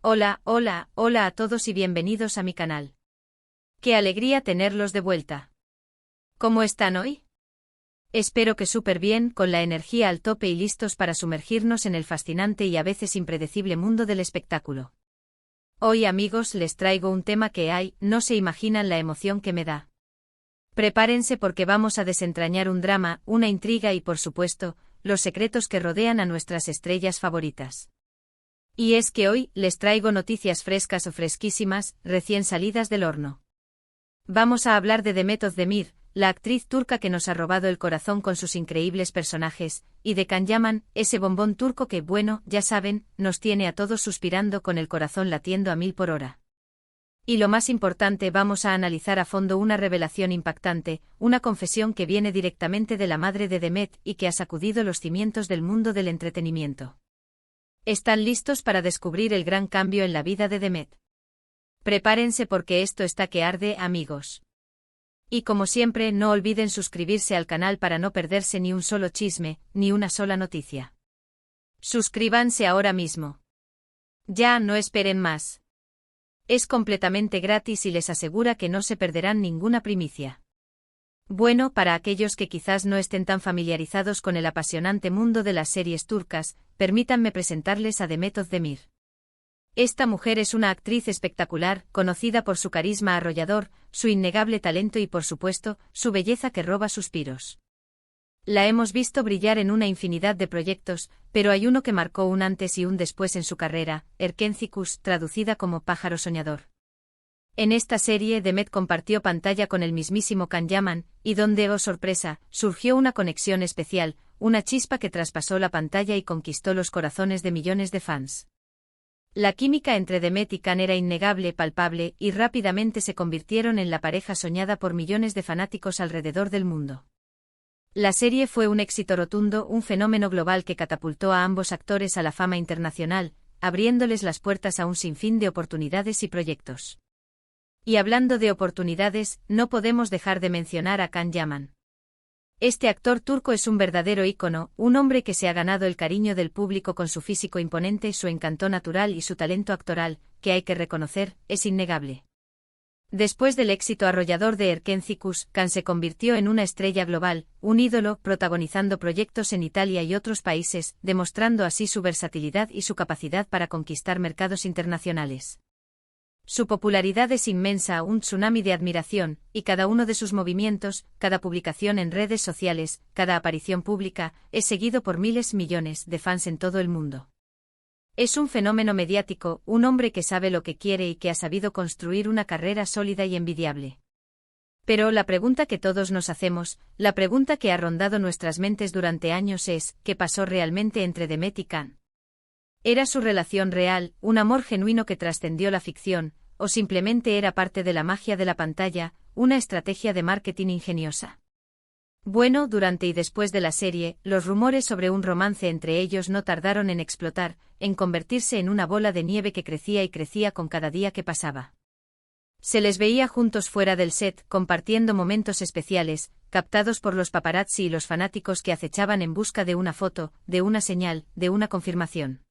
Hola, hola, hola a todos y bienvenidos a mi canal. Qué alegría tenerlos de vuelta. ¿Cómo están hoy? Espero que súper bien, con la energía al tope y listos para sumergirnos en el fascinante y a veces impredecible mundo del espectáculo. Hoy, amigos, les traigo un tema que no se imaginan la emoción que me da. Prepárense porque vamos a desentrañar un drama, una intriga y, por supuesto, los secretos que rodean a nuestras estrellas favoritas. Y es que hoy les traigo noticias frescas o fresquísimas, recién salidas del horno. Vamos a hablar de Demet Özdemir, la actriz turca que nos ha robado el corazón con sus increíbles personajes, y de Can Yaman, ese bombón turco que, bueno, ya saben, nos tiene a todos suspirando con el corazón latiendo a 1000 por hora. Y lo más importante, vamos a analizar a fondo una revelación impactante, una confesión que viene directamente de la madre de Demet y que ha sacudido los cimientos del mundo del entretenimiento. ¿Están listos para descubrir el gran cambio en la vida de Demet? Prepárense porque esto está que arde, amigos. Y como siempre, no olviden suscribirse al canal para no perderse ni un solo chisme, ni una sola noticia. Suscríbanse ahora mismo. Ya no esperen más. Es completamente gratis y les asegura que no se perderán ninguna primicia. Bueno, para aquellos que quizás no estén tan familiarizados con el apasionante mundo de las series turcas, permítanme presentarles a Demet Özdemir. Esta mujer es una actriz espectacular, conocida por su carisma arrollador, su innegable talento y por supuesto, su belleza que roba suspiros. La hemos visto brillar en una infinidad de proyectos, pero hay uno que marcó un antes y un después en su carrera, Erkencikus, traducida como pájaro soñador. En esta serie Demet compartió pantalla con el mismísimo Can Yaman, y donde, oh sorpresa, surgió una conexión especial, una chispa que traspasó la pantalla y conquistó los corazones de millones de fans. La química entre Demet y Can era innegable, palpable, y rápidamente se convirtieron en la pareja soñada por millones de fanáticos alrededor del mundo. La serie fue un éxito rotundo, un fenómeno global que catapultó a ambos actores a la fama internacional, abriéndoles las puertas a un sinfín de oportunidades y proyectos. Y hablando de oportunidades, no podemos dejar de mencionar a Can Yaman. Este actor turco es un verdadero ícono, un hombre que se ha ganado el cariño del público con su físico imponente, su encanto natural y su talento actoral, que hay que reconocer, es innegable. Después del éxito arrollador de Erkencikus, Can se convirtió en una estrella global, un ídolo, protagonizando proyectos en Italia y otros países, demostrando así su versatilidad y su capacidad para conquistar mercados internacionales. Su popularidad es inmensa, un tsunami de admiración, y cada uno de sus movimientos, cada publicación en redes sociales, cada aparición pública, es seguido por millones de fans en todo el mundo. Es un fenómeno mediático, un hombre que sabe lo que quiere y que ha sabido construir una carrera sólida y envidiable. Pero la pregunta que todos nos hacemos, la pregunta que ha rondado nuestras mentes durante años es, ¿qué pasó realmente entre Demet y Can? ¿Era su relación real, un amor genuino que trascendió la ficción, o simplemente era parte de la magia de la pantalla, una estrategia de marketing ingeniosa? Bueno, durante y después de la serie, los rumores sobre un romance entre ellos no tardaron en explotar, en convertirse en una bola de nieve que crecía y crecía con cada día que pasaba. Se les veía juntos fuera del set, compartiendo momentos especiales, captados por los paparazzi y los fanáticos que acechaban en busca de una foto, de una señal, de una confirmación.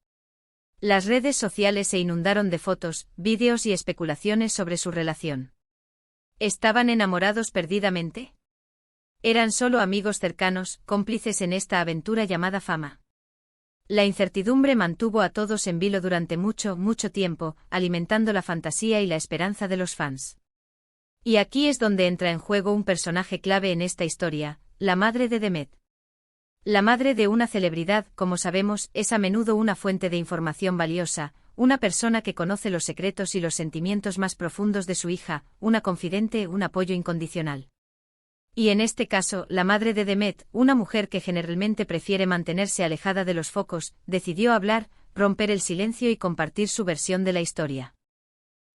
Las redes sociales se inundaron de fotos, vídeos y especulaciones sobre su relación. ¿Estaban enamorados perdidamente? ¿Eran solo amigos cercanos, cómplices en esta aventura llamada fama? La incertidumbre mantuvo a todos en vilo durante mucho tiempo, alimentando la fantasía y la esperanza de los fans. Y aquí es donde entra en juego un personaje clave en esta historia, la madre de Demet. La madre de una celebridad, como sabemos, es a menudo una fuente de información valiosa, una persona que conoce los secretos y los sentimientos más profundos de su hija, una confidente, un apoyo incondicional. Y en este caso, la madre de Demet, una mujer que generalmente prefiere mantenerse alejada de los focos, decidió hablar, romper el silencio y compartir su versión de la historia.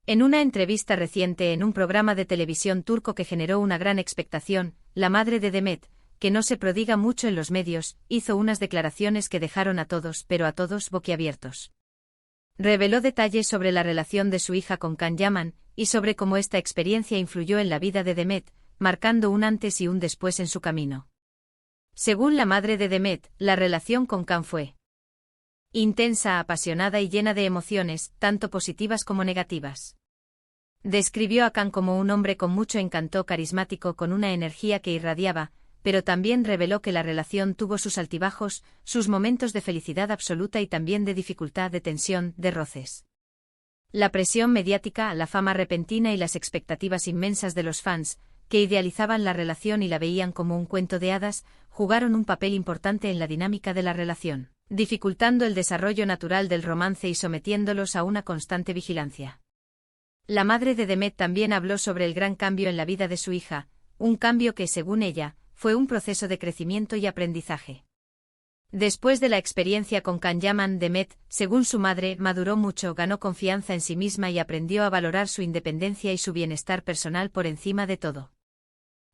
En una entrevista reciente en un programa de televisión turco que generó una gran expectación, la madre de Demet, que no se prodiga mucho en los medios, hizo unas declaraciones que dejaron a todos, pero a todos, boquiabiertos. Reveló detalles sobre la relación de su hija con Can Yaman, y sobre cómo esta experiencia influyó en la vida de Demet, marcando un antes y un después en su camino. Según la madre de Demet, la relación con Can fue Intensa, apasionada y llena de emociones, tanto positivas como negativas. Describió a Khan como un hombre con mucho encanto, carismático, con una energía que irradiaba, pero también reveló que la relación tuvo sus altibajos, sus momentos de felicidad absoluta y también de dificultad, de tensión, de roces. La presión mediática, la fama repentina y las expectativas inmensas de los fans, que idealizaban la relación y la veían como un cuento de hadas, jugaron un papel importante en la dinámica de la relación, dificultando el desarrollo natural del romance y sometiéndolos a una constante vigilancia. La madre de Demet también habló sobre el gran cambio en la vida de su hija, un cambio que, según ella, fue un proceso de crecimiento y aprendizaje. Después de la experiencia con Can Yaman, Demet, según su madre, maduró mucho, ganó confianza en sí misma y aprendió a valorar su independencia y su bienestar personal por encima de todo.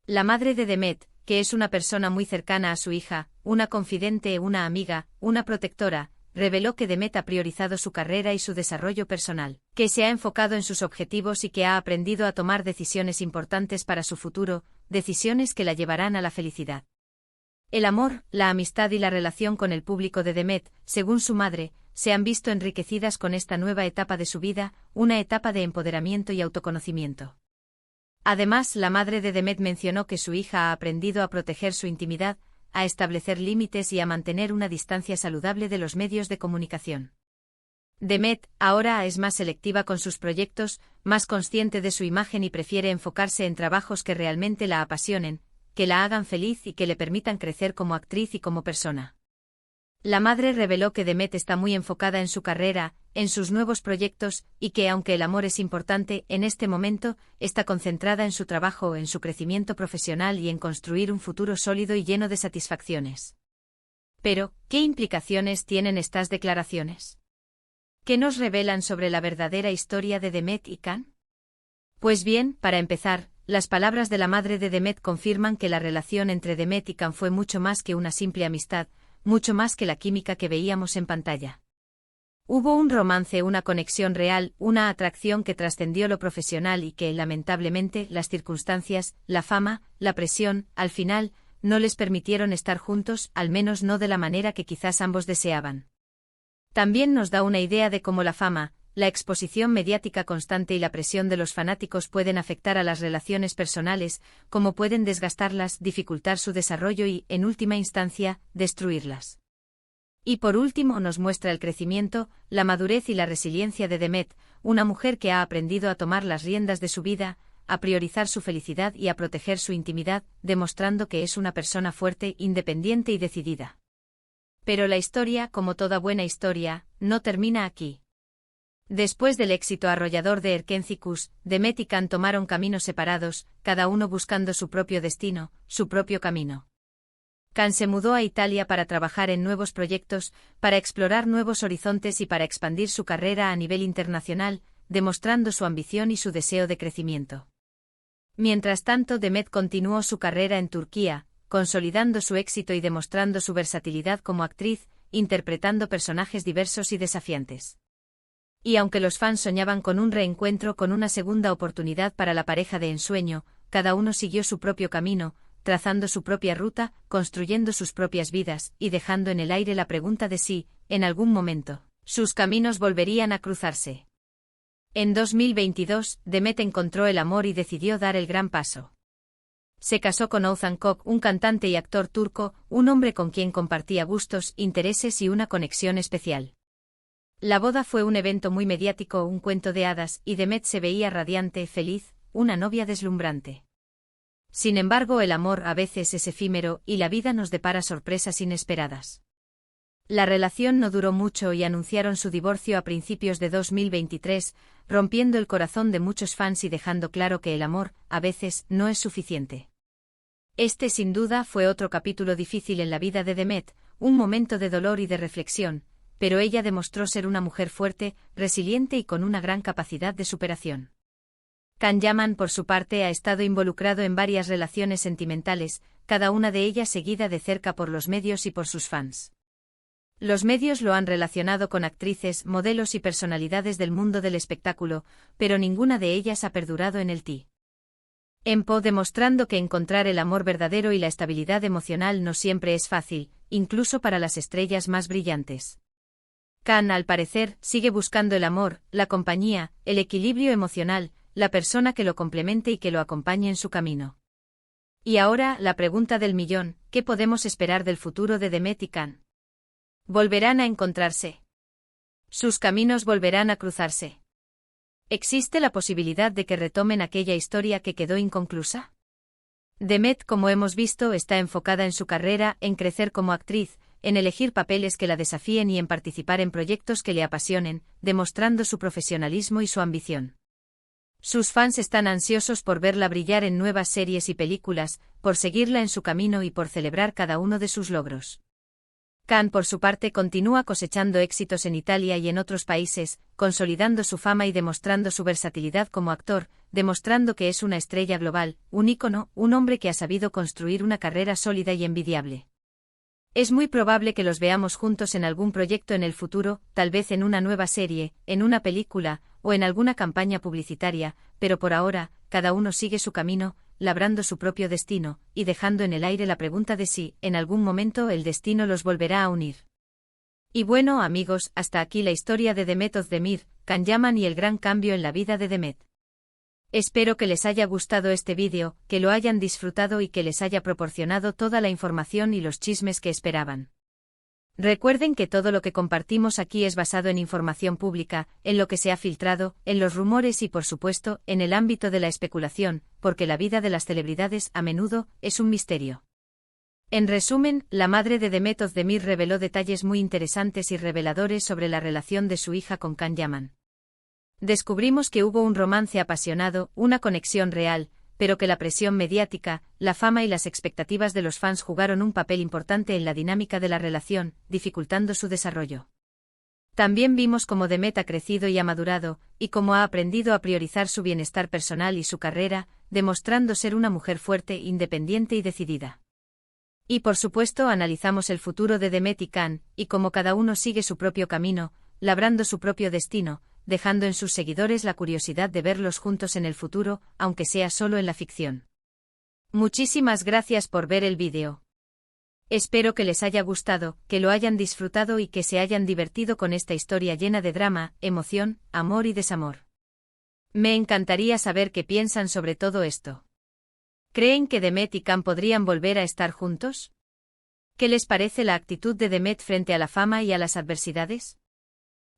La madre de Demet, que es una persona muy cercana a su hija, una confidente, una amiga, una protectora, reveló que Demet ha priorizado su carrera y su desarrollo personal, que se ha enfocado en sus objetivos y que ha aprendido a tomar decisiones importantes para su futuro, decisiones que la llevarán a la felicidad. El amor, la amistad y la relación con el público de Demet, según su madre, se han visto enriquecidas con esta nueva etapa de su vida, una etapa de empoderamiento y autoconocimiento. Además, la madre de Demet mencionó que su hija ha aprendido a proteger su intimidad, a establecer límites y a mantener una distancia saludable de los medios de comunicación. Demet, ahora es más selectiva con sus proyectos, más consciente de su imagen y prefiere enfocarse en trabajos que realmente la apasionen, que la hagan feliz y que le permitan crecer como actriz y como persona. La madre reveló que Demet está muy enfocada en su carrera, en sus nuevos proyectos, y que aunque el amor es importante, en este momento, está concentrada en su trabajo, en su crecimiento profesional y en construir un futuro sólido y lleno de satisfacciones. Pero, ¿qué implicaciones tienen estas declaraciones? ¿Qué nos revelan sobre la verdadera historia de Demet y Can? Pues bien, para empezar, las palabras de la madre de Demet confirman que la relación entre Demet y Can fue mucho más que una simple amistad, mucho más que la química que veíamos en pantalla. Hubo un romance, una conexión real, una atracción que trascendió lo profesional y que, lamentablemente, las circunstancias, la fama, la presión, al final, no les permitieron estar juntos, al menos no de la manera que quizás ambos deseaban. También nos da una idea de cómo la fama, la exposición mediática constante y la presión de los fanáticos pueden afectar a las relaciones personales, cómo pueden desgastarlas, dificultar su desarrollo y, en última instancia, destruirlas. Y por último nos muestra el crecimiento, la madurez y la resiliencia de Demet, una mujer que ha aprendido a tomar las riendas de su vida, a priorizar su felicidad y a proteger su intimidad, demostrando que es una persona fuerte, independiente y decidida. Pero la historia, como toda buena historia, no termina aquí. Después del éxito arrollador de Erkencicus, Demet y Can tomaron caminos separados, cada uno buscando su propio destino, su propio camino. Can se mudó a Italia para trabajar en nuevos proyectos, para explorar nuevos horizontes y para expandir su carrera a nivel internacional, demostrando su ambición y su deseo de crecimiento. Mientras tanto, Demet continuó su carrera en Turquía, consolidando su éxito y demostrando su versatilidad como actriz, interpretando personajes diversos y desafiantes. Y aunque los fans soñaban con un reencuentro, con una segunda oportunidad para la pareja de ensueño, cada uno siguió su propio camino, trazando su propia ruta, construyendo sus propias vidas, y dejando en el aire la pregunta de si, en algún momento, sus caminos volverían a cruzarse. En 2022, Demet encontró el amor y decidió dar el gran paso. Se casó con Oğuzhan Koç, un cantante y actor turco, un hombre con quien compartía gustos, intereses y una conexión especial. La boda fue un evento muy mediático, un cuento de hadas, y Demet se veía radiante, feliz, una novia deslumbrante. Sin embargo, el amor a veces es efímero y la vida nos depara sorpresas inesperadas. La relación no duró mucho y anunciaron su divorcio a principios de 2023, rompiendo el corazón de muchos fans y dejando claro que el amor, a veces, no es suficiente. Este sin duda fue otro capítulo difícil en la vida de Demet, un momento de dolor y de reflexión, pero ella demostró ser una mujer fuerte, resiliente y con una gran capacidad de superación. Can Yaman, por su parte, ha estado involucrado en varias relaciones sentimentales, cada una de ellas seguida de cerca por los medios y por sus fans. Los medios lo han relacionado con actrices, modelos y personalidades del mundo del espectáculo, pero ninguna de ellas ha perdurado en el tiempo, demostrando que encontrar el amor verdadero y la estabilidad emocional no siempre es fácil, incluso para las estrellas más brillantes. Kan, al parecer, sigue buscando el amor, la compañía, el equilibrio emocional, la persona que lo complemente y que lo acompañe en su camino. Y ahora, la pregunta del millón, ¿qué podemos esperar del futuro de Demet y Kan? ¿Volverán a encontrarse? ¿Sus caminos volverán a cruzarse? ¿Existe la posibilidad de que retomen aquella historia que quedó inconclusa? Demet, como hemos visto, está enfocada en su carrera, en crecer como actriz, en elegir papeles que la desafíen y en participar en proyectos que le apasionen, demostrando su profesionalismo y su ambición. Sus fans están ansiosos por verla brillar en nuevas series y películas, por seguirla en su camino y por celebrar cada uno de sus logros. Kan, por su parte, continúa cosechando éxitos en Italia y en otros países, consolidando su fama y demostrando su versatilidad como actor, demostrando que es una estrella global, un ícono, un hombre que ha sabido construir una carrera sólida y envidiable. Es muy probable que los veamos juntos en algún proyecto en el futuro, tal vez en una nueva serie, en una película, o en alguna campaña publicitaria, pero por ahora, cada uno sigue su camino, labrando su propio destino, y dejando en el aire la pregunta de si, en algún momento, el destino los volverá a unir. Y bueno, amigos, hasta aquí la historia de Demet Özdemir, Can Yaman y el gran cambio en la vida de Demet. Espero que les haya gustado este vídeo, que lo hayan disfrutado y que les haya proporcionado toda la información y los chismes que esperaban. Recuerden que todo lo que compartimos aquí es basado en información pública, en lo que se ha filtrado, en los rumores y por supuesto, en el ámbito de la especulación, porque la vida de las celebridades, a menudo, es un misterio. En resumen, la madre de Demet Özdemir reveló detalles muy interesantes y reveladores sobre la relación de su hija con Can Yaman. Descubrimos que hubo un romance apasionado, una conexión real, pero que la presión mediática, la fama y las expectativas de los fans jugaron un papel importante en la dinámica de la relación, dificultando su desarrollo. También vimos cómo Demet ha crecido y ha madurado, y cómo ha aprendido a priorizar su bienestar personal y su carrera, demostrando ser una mujer fuerte, independiente y decidida. Y por supuesto analizamos el futuro de Demet y Can, y cómo cada uno sigue su propio camino, labrando su propio destino, dejando en sus seguidores la curiosidad de verlos juntos en el futuro, aunque sea solo en la ficción. Muchísimas gracias por ver el vídeo. Espero que les haya gustado, que lo hayan disfrutado y que se hayan divertido con esta historia llena de drama, emoción, amor y desamor. Me encantaría saber qué piensan sobre todo esto. ¿Creen que Demet y Can podrían volver a estar juntos? ¿Qué les parece la actitud de Demet frente a la fama y a las adversidades?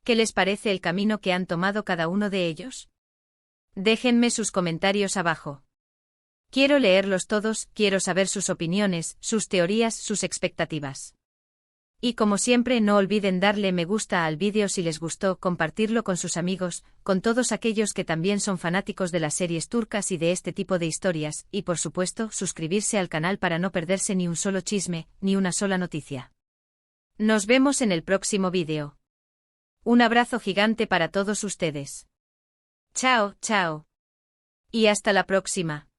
¿Qué les parece el camino que han tomado cada uno de ellos? Déjenme sus comentarios abajo. Quiero leerlos todos, quiero saber sus opiniones, sus teorías, sus expectativas. Y como siempre, no olviden darle me gusta al vídeo si les gustó, compartirlo con sus amigos, con todos aquellos que también son fanáticos de las series turcas y de este tipo de historias, y por supuesto, suscribirse al canal para no perderse ni un solo chisme, ni una sola noticia. Nos vemos en el próximo vídeo. Un abrazo gigante para todos ustedes. Chao, chao. Y hasta la próxima.